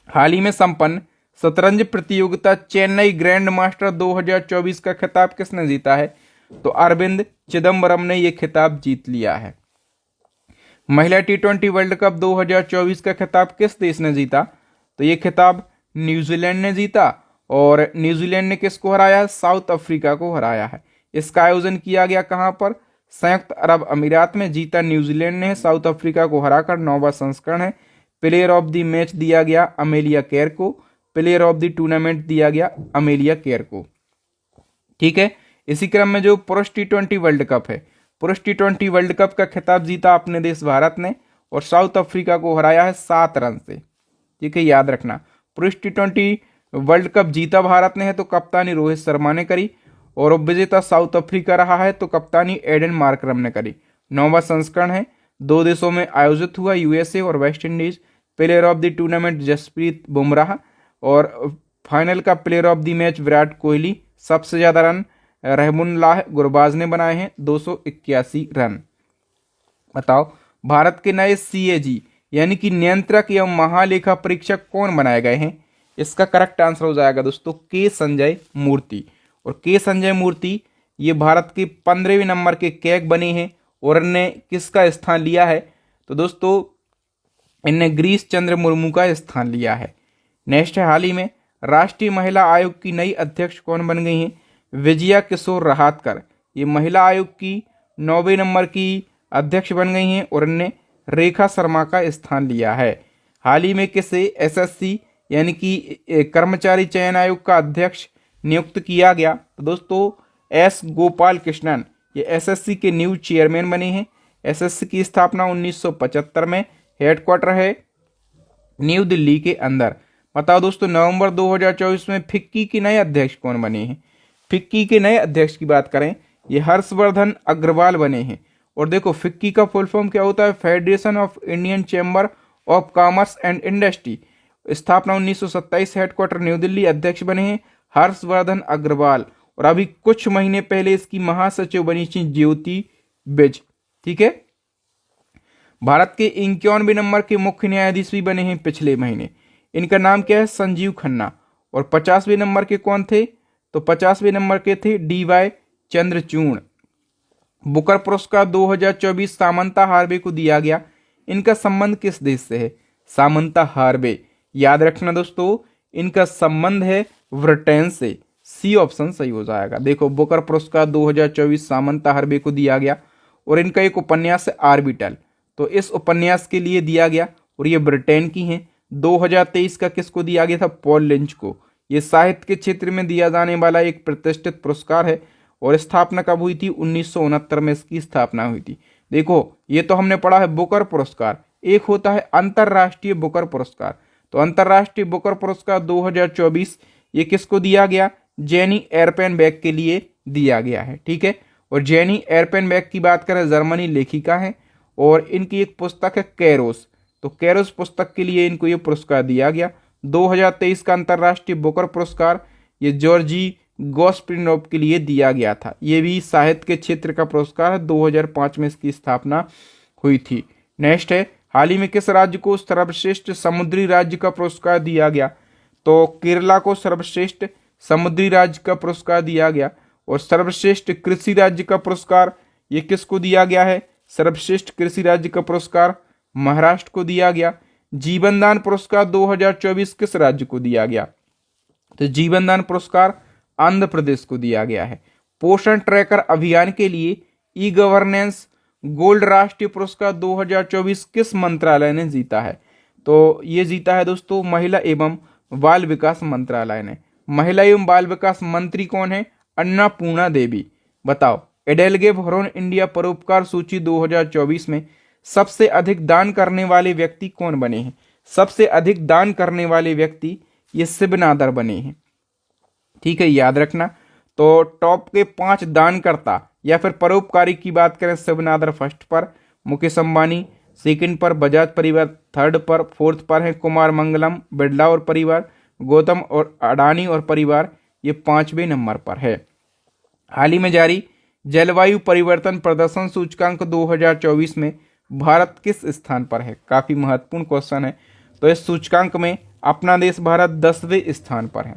हाल ही में संपन्न शतरंज प्रतियोगिता चेन्नई ग्रैंड मास्टर 2024 का खिताब किसने जीता है? तो अरविंद चिदम्बरम ने यह खिताब जीत लिया है। महिला T20 वर्ल्ड कप 2024 का खिताब किस देश ने जीता? तो ये खिताब न्यूजीलैंड ने जीता। और न्यूजीलैंड ने किसको हराया? साउथ अफ्रीका को हराया है। इसका आयोजन किया गया कहां पर? संयुक्त अरब अमीरात में। जीता न्यूजीलैंड ने साउथ अफ्रीका को हराकर। 9वां संस्करण है। प्लेयर ऑफ द मैच दिया गया अमेलिया केर को। प्लेयर ऑफ द टूर्नामेंट दिया गया अमेलिया केर को। ठीक है, इसी क्रम में जो पुरुष T20 वर्ल्ड कप है, पुरुष T20 वर्ल्ड कप का खिताब जीता अपने देश भारत ने और साउथ अफ्रीका को हराया है 7 रन से। ठीक है, याद रखना, पुरुष T20 वर्ल्ड कप जीता भारत ने है तो कप्तानी रोहित शर्मा ने करी और उपविजेता साउथ अफ्रीका रहा है तो कप्तानी एडन मार्करम ने करी। 9वां संस्करण है। 2 देशों में आयोजित हुआ, USA और West Indies. Player of the tournament Jasprit Bumrah और फाइनल का player of the match Virat Kohli. सबसे ज्यादा रन रहमुल्लाह गुरबाज ने बनाए हैं 281 रन। बताओ, भारत के नए CAG यानी कि नियंत्रक एवं महालेखा परीक्षक कौन बनाए गए हैं? इसका करेक्ट आंसर हो जाएगा दोस्तों K संजय मूर्ति। और K संजय मूर्ति ये भारत के 15वें नंबर के कैग बने हैं और इनने किसका स्थान लिया है? तो दोस्तों इनने गिरीश चंद्र मुर्मू का स्थान लिया है। नेक्स्ट है, हाल ही में राष्ट्रीय महिला आयोग की नई अध्यक्ष कौन बन गई हैं? विजया किशोर रहातकर। ये महिला आयोग की 9वें नंबर की अध्यक्ष बन गई हैं और इनने रेखा शर्मा का स्थान लिया है। हाल ही में किसे SSC यानी कि कर्मचारी चयन आयोग का अध्यक्ष नियुक्त किया गया? तो दोस्तों S गोपाल कृष्णन ये SSC के न्यू चेयरमैन बने हैं। SSC की स्थापना 1975 में, हेडक्वार्टर है न्यू दिल्ली के अंदर। बताओ दोस्तों, नवंबर 2024 में फिक्की के नए अध्यक्ष कौन बने हैं? फिक्की के नए अध्यक्ष की बात करें, ये हर्षवर्धन अग्रवाल बने हैं। और देखो, फिक्की का फुल फॉर्म क्या होता है? Federation of Indian chamber of commerce and industry. स्थापना 1927, हेडक्वार्टर न्यू दिल्ली। अध्यक्ष बने हैं हर्षवर्धन अग्रवाल और अभी कुछ महीने पहले इसकी महासचिव बनी थी ज्योति बिज। ठीक है, भारत के 51वें नंबर के मुख्य न्यायाधीश भी बने हैं पिछले महीने। इनका नाम क्या है? संजीव खन्ना। और 50वें नंबर के कौन थे? तो 50वें नंबर के थे DY चंद्रचूड़। बुकर पुरस्कार 2024 सामंता हार्वे को दिया गया। इनका संबंध किस देश से है? सामंता हार्वे, याद रखना दोस्तों, इनका संबंध है ब्रिटेन से। C ऑप्शन सही हो जाएगा। देखो, बुकर पुरस्कार 2024 सामंता हार्वे को दिया गया और इनका एक उपन्यास है आर्बिटल, तो इस उपन्यास के लिए दिया गया और ये ब्रिटेन की हैं। 2023 का किसको दिया गया था? पॉल लिंच को। ये साहित्य के क्षेत्र में दिया जाने वाला एक प्रतिष्ठित पुरस्कार है और स्थापना कब हुई थी? 1969 में इसकी स्थापना हुई थी। देखो, ये तो हमने पढ़ा है बुकर पुरस्कार, एक होता है अंतरराष्ट्रीय बुकर पुरस्कार। तो अंतरराष्ट्रीय बुकर पुरस्कार 2024 ये किसको दिया गया? जेनी एयरपेनबेक के लिए दिया गया है। ठीक है, और जेनी एयरपेनबेक की बात करें, जर्मनी लेखिका है और इनकी एक पुस्तक है कैरोस, तो कैरोस पुस्तक के लिए इनको ये पुरस्कार दिया गया। 2023 का अंतर्राष्ट्रीय बुकर पुरस्कार ये जॉर्जी गोस्पिनोव के लिए दिया गया था। ये भी साहित्य के क्षेत्र का पुरस्कार है, 2005 में इसकी स्थापना हुई थी। नेक्स्ट है, हाल ही में किस राज्य को सर्वश्रेष्ठ समुद्री राज्य का पुरस्कार दिया गया? तो केरला को सर्वश्रेष्ठ समुद्री राज्य का पुरस्कार दिया गया। और सर्वश्रेष्ठ कृषि राज्य का पुरस्कार ये किसको दिया गया है? सर्वश्रेष्ठ कृषि राज्य का पुरस्कार महाराष्ट्र को दिया गया। जीवन दान पुरस्कार 2024 किस राज्य को दिया गया? तो जीवन दान पुरस्कार आंध्र प्रदेश को दिया गया है। पोषण ट्रैकर अभियान के लिए ई गवर्नेंस गोल्ड राष्ट्रीय पुरस्कार 2024 किस मंत्रालय ने जीता है? तो ये जीता है दोस्तों महिला एवं बाल विकास मंत्रालय ने। महिला एवं बाल विकास मंत्री कौन है? अन्नपूर्णा देवी। बताओ, एडेलगेव हरोन इंडिया परोपकार सूची 2024 में सबसे अधिक दान करने वाले व्यक्ति कौन बने हैं? सबसे अधिक दान करने वाले व्यक्ति ये शिवनादर बने हैं। ठीक है, याद रखना। तो टॉप के 5 दानकर्ता या फिर परोपकारी की बात करें, शिवनादर फर्स्ट पर, मुकेश अंबानी सेकंड पर, बजाज परिवार थर्ड पर, फोर्थ पर है कुमार मंगलम, बिरला और परिवार, गौतम और अडानी और परिवार ये 5वें नंबर पर है। हाल ही में जारी जलवायु परिवर्तन प्रदर्शन सूचकांक 2024 में भारत किस स्थान पर है? काफी महत्वपूर्ण क्वेश्चन है। तो इस सूचकांक में अपना देश भारत 10वें स्थान पर है।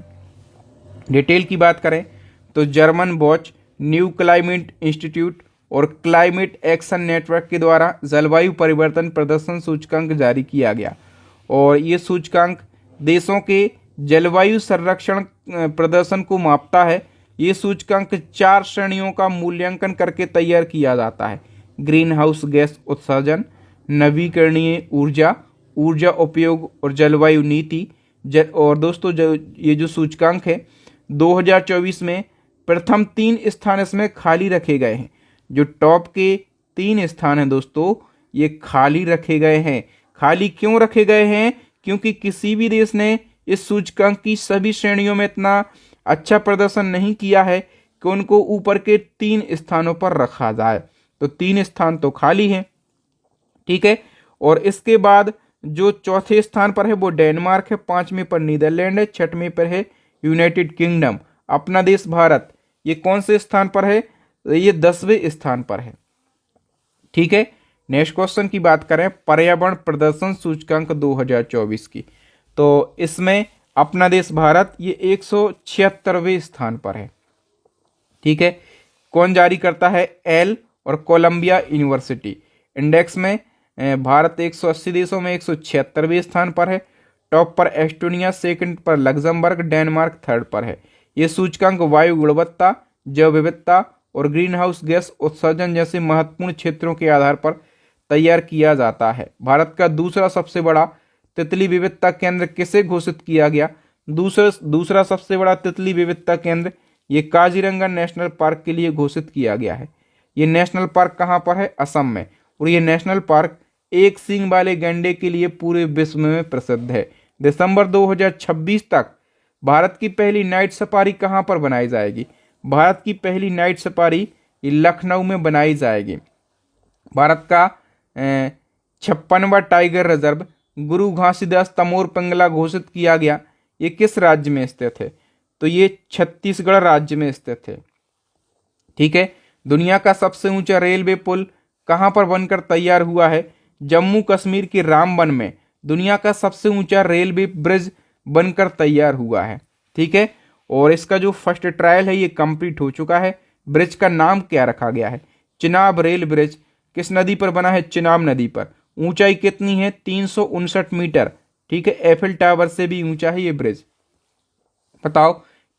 डिटेल की बात करें तो German watch, new climate institute और क्लाइमेट एक्शन नेटवर्क के द्वारा जलवायु परिवर्तन प्रदर्शन सूचकांक जारी किया गया और ये सूचकांक देशों के जलवायु संरक्षण प्रदर्शन को मापता है। ये सूचकांक 4 श्रेणियों का मूल्यांकन करके तैयार किया जाता है: ग्रीन हाउस गैस उत्सर्जन, नवीकरणीय ऊर्जा, ऊर्जा उपयोग और जलवायु नीति। और दोस्तों ये जो सूचकांक है 2024 में प्रथम 3 स्थान इसमें खाली रखे गए हैं। जो टॉप के 3 स्थान हैं दोस्तों ये खाली रखे गए हैं। खाली क्यों रखे गए हैं? क्योंकि किसी भी देश ने इस सूचकांक की सभी श्रेणियों में इतना अच्छा प्रदर्शन नहीं किया है कि उनको ऊपर के 3 स्थानों पर रखा जाए। तो 3 स्थान तो खाली हैं। ठीक है, और इसके बाद जो चौथे स्थान पर है वो डेनमार्क है, 5वें पर नीदरलैंड है, 6वें पर है यूनाइटेड किंगडम। अपना देश भारत ये कौन से स्थान पर है? ये 10वें स्थान पर है। ठीक है, नेक्स्ट क्वेश्चन की बात करें पर्यावरण प्रदर्शन सूचकांक 2024 की, तो इसमें अपना देश भारत ये 176वें स्थान पर है। ठीक है, कौन जारी करता है? एल और कोलंबिया यूनिवर्सिटी। इंडेक्स में भारत 180 देशों में 176वें स्थान पर है। टॉप पर एस्टोनिया, सेकंड पर लग्जमबर्ग, डेनमार्क थर्ड पर है। ये सूचकांक वायु गुणवत्ता, जैव विविधता और ग्रीन हाउस गैस उत्सर्जन जैसे महत्वपूर्ण क्षेत्रों के आधार पर तैयार किया जाता है। भारत का दूसरा सबसे बड़ा तितली विविधता केंद्र किसे घोषित किया गया? दूसरा सबसे बड़ा तितली विविधता केंद्र ये काजीरंगा नेशनल पार्क के लिए घोषित किया गया है। ये नेशनल पार्क कहाँ पर है? असम में। और ये नेशनल पार्क एक सींग वाले गैंडे के लिए पूरे विश्व में प्रसिद्ध है। दिसंबर 2026 तक भारत की पहली नाइट सफारी कहाँ पर बनाई जाएगी? भारत की पहली नाइट सफारी लखनऊ में बनाई जाएगी। भारत का 56वां टाइगर रिजर्व गुरु घासीदास तमोर पिंगला घोषित किया गया। ये किस राज्य में स्थित है? तो ये छत्तीसगढ़ राज्य में स्थित है। ठीक है, दुनिया का सबसे ऊंचा रेलवे पुल कहां पर बनकर तैयार हुआ है? जम्मू कश्मीर के रामबन में दुनिया का सबसे ऊंचा रेलवे ब्रिज बनकर तैयार हुआ है। ठीक है, और इसका जो फर्स्ट ट्रायल है ये कंप्लीट हो चुका है। ब्रिज का नाम क्या रखा गया है? Chenab rail bridge. किस नदी पर बना है? चिनाब नदी पर। ऊंचाई कितनी है? 359 मीटर। ठीक है, एफिल टावर से भी ऊंचा है ये ब्रिज। बताओ,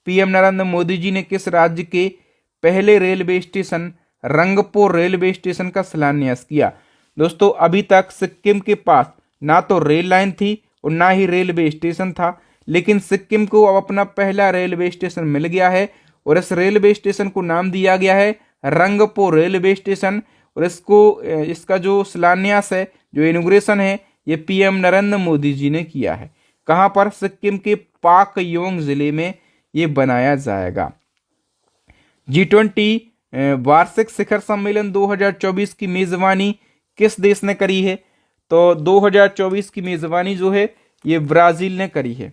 पीएम नरेंद्र मोदी जी ने किस राज्य के पहले railway station Rangpur railway station का शिलान्यास किया? दोस्तों, अभी तक सिक्किम के पास ना तो रेल लाइन थी और ना ही रेलवे स्टेशन था, लेकिन सिक्किम को अब अपना पहला रेलवे स्टेशन मिल गया है और इस रेलवे स्टेशन को नाम दिया गया है रंगपुर रेलवे स्टेशन। और इसका जो शिलान्यास है, जो इनॉग्रेशन है, ये पीएम नरेंद्र मोदी जी ने किया है। कहां पर? सिक्किम के पाकयोंग जिले में ये बनाया जाएगा। G20 वार्षिक शिखर सम्मेलन 2024 की मेजबानी किस देश ने करी है? तो 2024 की मेजबानी जो है ये ब्राजील ने करी है।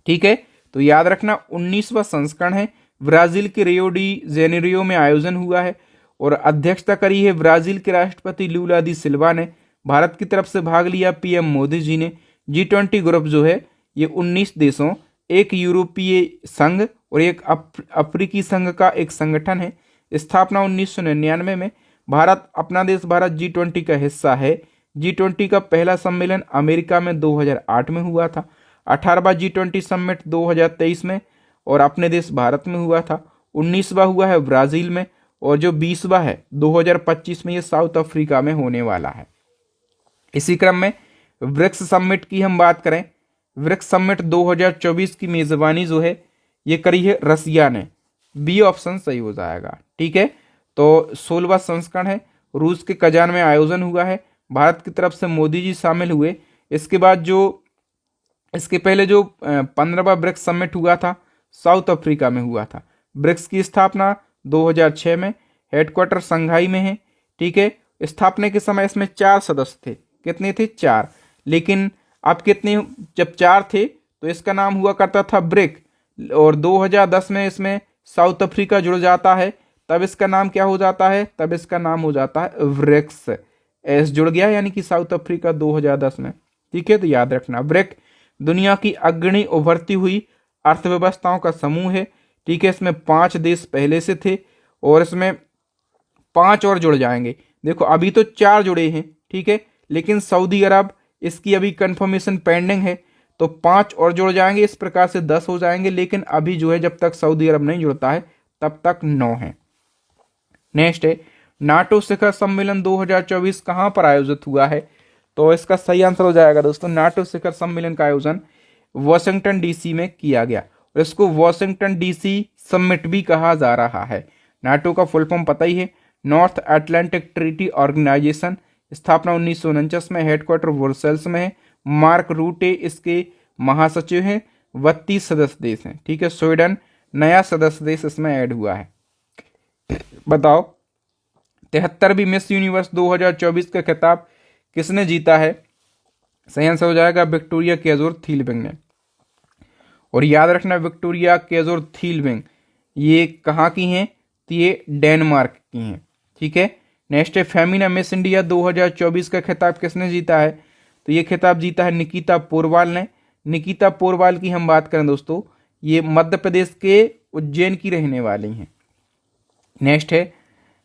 ठीक है, तो याद रखना 19वां संस्करण है, ब्राजील के रियो डी जेनेरियो में आयोजन हुआ है और अध्यक्षता करी है ब्राजील के राष्ट्रपति लूला दी सिल्वा ने। भारत की तरफ से भाग लिया पीएम मोदी जी ने। G20 ग्रुप जो है ये 19 देशों, एक यूरोपीय संघ और एक अफ्रीकी संघ का एक संगठन है। स्थापना 1999 में। भारत, अपना देश भारत G20 का हिस्सा है। G20 का पहला सम्मेलन अमेरिका में 2008 में हुआ था। 18वां G20 समिट 2023 में और अपने देश भारत में हुआ था। 19वां हुआ है ब्राजील में और जो 20वां है 2025 में ये साउथ अफ्रीका में होने वाला है। इसी क्रम में ब्रिक्स समिट की हम बात करें, ब्रिक्स समिट 2024 की मेजबानी जो है ये करी है रसिया ने। बी ऑप्शन सही हो जाएगा। ठीक है, तो 16वां संस्करण है, रूस के कजान में आयोजन हुआ है। भारत की तरफ से मोदी जी शामिल हुए। इसके बाद जो इसके पहले जो 15वां ब्रिक्स समिट हुआ था साउथ अफ्रीका में हुआ था। ब्रिक्स की स्थापना 2006 में, हेडक्वार्टर संघाई में है। ठीक है, स्थापना के समय इसमें 4 सदस्य थे। कितने थे? 4। लेकिन अब कितने? जब 4 थे तो इसका नाम हुआ करता था ब्रिक और 2010 में इसमें साउथ अफ्रीका जुड़ जाता है, तब इसका नाम क्या हो जाता है? तब इसका नाम हो जाता है ब्रिक्स। एस जुड़ गया यानी कि साउथ अफ्रीका 2010 में। ठीक है, तो याद रखना ब्रिक दुनिया की अग्रणी उभरती हुई अर्थव्यवस्थाओं का समूह है। ठीक है, इसमें 5 देश पहले से थे और इसमें 5 और जुड़ जाएंगे। देखो अभी तो 4 जुड़े हैं। ठीक है, लेकिन सऊदी अरब इसकी अभी कंफर्मेशन पेंडिंग है, तो 5 और जुड़ जाएंगे। इस प्रकार से 10 हो जाएंगे। लेकिन अभी जो है जब तक सऊदी अरब नहीं जुड़ता है तब तक 9 है। नेक्स्ट है नाटो शिखर सम्मेलन 2024 कहां पर आयोजित हुआ है? तो इसका सही आंसर हो जाएगा दोस्तों, नाटो शिखर सम्मेलन का आयोजन वॉशिंगटन डीसी में किया गया और इसको वॉशिंगटन डीसी समिट भी कहा जा रहा है। नाटो का फुल फॉर्म पता ही है, नॉर्थ अटलांटिक ट्रीटी ऑर्गेनाइजेशन। स्थापना 1949 में, हेडक्वार्टर ब्रुसेल्स में है। मार्क रूटे इसके महासचिव हैं। 32 सदस्य देश हैं। ठीक है, स्वीडन नया सदस्य देश इसमें ऐड हुआ है। बताओ 73वीं मिस यूनिवर्स 2024 का खिताब किसने जीता है? सही आंसर हो जाएगा विक्टोरिया केजोर थीलबिंग ने। और याद रखना विक्टोरिया केजोर थीलबिंग ये कहाँ की हैं? तो ये डेनमार्क की हैं। ठीक है, नेक्स्ट है फेमिना मिस इंडिया 2024 का खिताब किसने जीता है? तो ये खिताब जीता है निकिता पोरवाल ने। निकिता पोरवाल की हम बात करें दोस्तों, ये मध्य प्रदेश के उज्जैन की रहने वाली हैं। नेक्स्ट है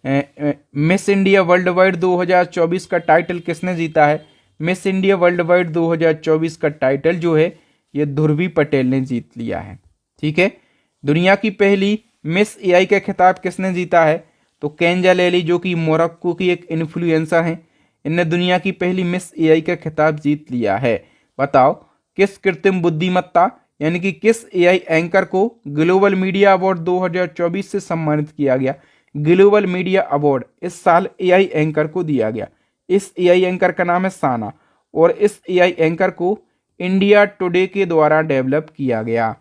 मिस इंडिया वर्ल्ड वाइड 2024 का टाइटल किसने जीता है? मिस इंडिया वर्ल्ड वाइड 2024 का टाइटल जो है ये ध्रुवी पटेल ने जीत लिया है। ठीक है, दुनिया की पहली मिस एआई का खिताब किसने जीता है? तो केंजा लेली जो कि मोरक्को की एक इन्फ्लुएंसर हैं, इनने दुनिया की पहली मिस एआई का खिताब जीत लिया है। बताओ किस कृत्रिम बुद्धिमत्ता यानी कि किस एआई एंकर को ग्लोबल मीडिया अवार्ड 2024 से सम्मानित किया गया? ग्लोबल मीडिया अवार्ड इस साल एआई एंकर को दिया गया। इस एआई एंकर का नाम है साना और इस एआई एंकर को इंडिया टुडे के द्वारा डेवलप किया गया।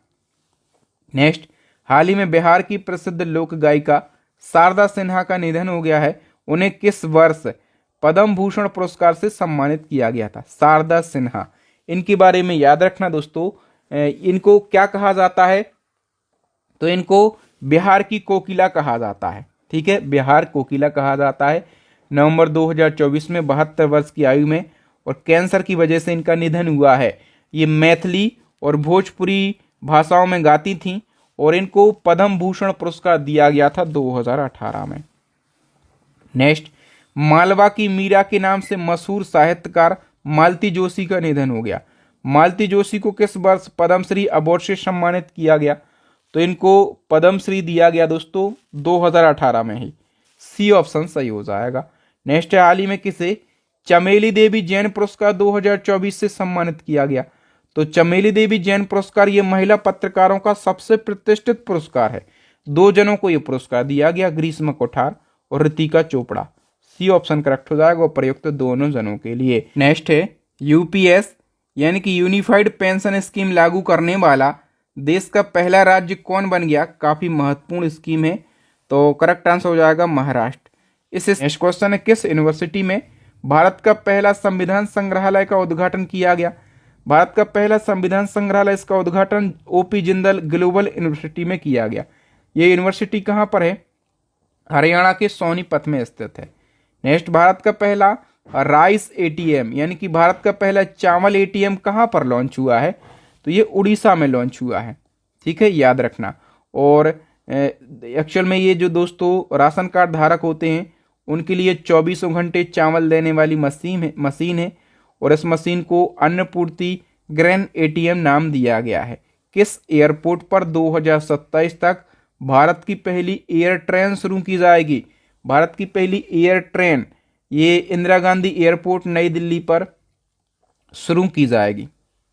नेक्स्ट, हाल ही में बिहार की प्रसिद्ध लोक गायिका शारदा सिन्हा का निधन हो गया है। उन्हें किस वर्ष पद्म भूषण पुरस्कार से सम्मानित किया गया था? शारदा सिन्हा, इनके बारे में याद रखना दोस्तों, इनको क्या कहा जाता है? तो इनको बिहार की कोकिला कहा जाता है। ठीक है, बिहार कोकिला कहा जाता है। नवंबर 2024 में 72 वर्ष की आयु में और कैंसर की वजह से इनका निधन हुआ है। ये मैथिली और भोजपुरी भाषाओं में गाती थीं और इनको पद्म भूषण पुरस्कार दिया गया था 2018 में। नेक्स्ट, मालवा की मीरा के नाम से मशहूर साहित्यकार मालती जोशी का निधन हो गया। मालती जोशी को किस वर्ष पद्मश्री अवार्ड से सम्मानित किया गया? तो इनको पद्मश्री दिया गया दोस्तों 2018 में ही। सी ऑप्शन सही हो जाएगा। नेक्स्ट है, हाल ही में किसे चमेली देवी जैन पुरस्कार 2024 से सम्मानित किया गया? तो चमेली देवी जैन पुरस्कार ये महिला पत्रकारों का सबसे प्रतिष्ठित पुरस्कार है। 2 जनों को ये पुरस्कार दिया गया, ग्रीष्म कोठार और Hritika Chopra. C option correct हो जाएगा, प्रयुक्त दोनों जनों के लिए। नेक्स्ट है, यूपीएस यानी कि यूनिफाइड पेंशन स्कीम लागू करने वाला देश का पहला राज्य कौन बन गया? काफी महत्वपूर्ण स्कीम है, तो करेक्ट आंसर हो जाएगा महाराष्ट्र। इस नेक्स्ट क्वेश्चन है, किस यूनिवर्सिटी में भारत का पहला संविधान संग्रहालय का उद्घाटन किया गया? भारत का पहला संविधान संग्रहालय, इसका उद्घाटन ओपी जिंदल ग्लोबल यूनिवर्सिटी में किया गया। ये यूनिवर्सिटी कहाँ पर है? हरियाणा के सोनीपत में स्थित है। नेक्स्ट, भारत का पहला राइस एटीएम यानी कि भारत का पहला चावल एटीएम कहाँ पर लॉन्च हुआ है? तो ये उड़ीसा में लॉन्च हुआ है। ठीक है, याद रखना। और एक्चुअल में ये जो दोस्तों राशन कार्ड धारक होते हैं उनके लिए 24 घंटे चावल देने वाली मशीन है और इस मशीन को अन्नपूर्ति ग्रैंड एटीएम नाम दिया गया है। किस एयरपोर्ट पर 2027 तक भारत की पहली एयर ट्रेन शुरू की जाएगी? भारत की पहली एयर ट्रेन ये इंदिरा गांधी एयरपोर्ट नई दिल्ली पर शुरू की जाएगी।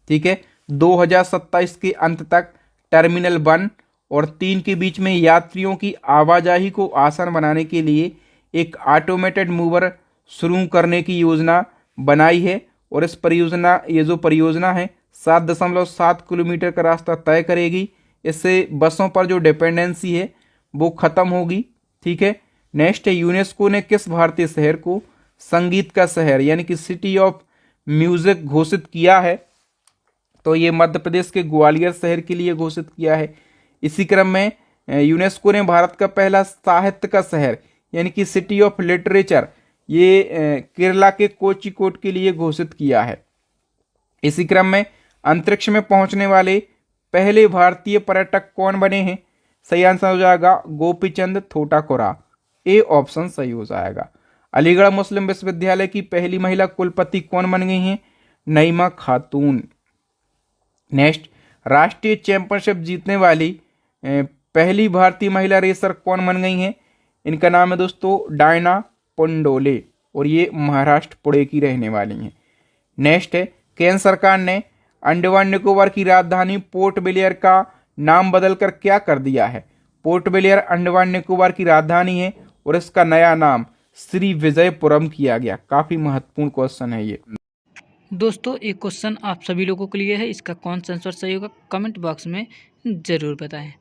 ठीक है, 2027 के अंत तक टर्मिनल 1 और 3 के बीच में यात्रियों की आवाजाही को आसान बनाने के लिए एक ऑटोमेटेड मूवर शुरू करने की योजना बनाई है और इस परियोजना ये जो परियोजना है 7.7 किलोमीटर का रास्ता तय करेगी। इससे बसों पर जो डिपेंडेंसी है वो खत्म होगी। ठीक है, नेक्स्ट है, यूनेस्को ने किस भारतीय शहर को संगीत का शहर यानी कि सिटी ऑफ म्यूजिक घोषित किया है? तो ये मध्य प्रदेश के ग्वालियर शहर के लिए घोषित किया है। इसी क्रम में यूनेस्को ने भारत का पहला साहित्य का शहर यानी कि सिटी ऑफ लिटरेचर ये केरला के कोचिकोड के लिए घोषित किया है। इसी क्रम में अंतरिक्ष में पहुंचने वाले पहले भारतीय पर्यटक कौन बने हैं? सही आंसर हो जाएगा गोपीचंद थोटाकोरा। ए ऑप्शन सही हो जाएगा। अलीगढ़ मुस्लिम विश्वविद्यालय की पहली महिला कुलपति कौन बन गई हैं? नईमा खातून। नेक्स्ट, राष्ट्रीय चैंपियनशिप जीतने वाली पहली भारतीय महिला रेसर कौन बन गई हैं? इनका नाम है दोस्तों डायना पंडोले और ये महाराष्ट्र पुणे की रहने वाली हैं। नेक्स्ट है, केंद्र सरकार ने अंडमान निकोबार की राजधानी पोर्ट ब्लेयर का नाम बदलकर क्या कर दिया है? पोर्ट ब्लेयर अंडमान निकोबार की राजधानी है और इसका नया नाम श्री विजयपुरम किया गया। काफी महत्वपूर्ण क्वेश्चन है ये। दोस्तों, एक क्वेश्चन आप सभी लोगों के लिए है, इसका कौन सा आंसर सही होगा कमेंट बॉक्स में ज़रूर बताएं।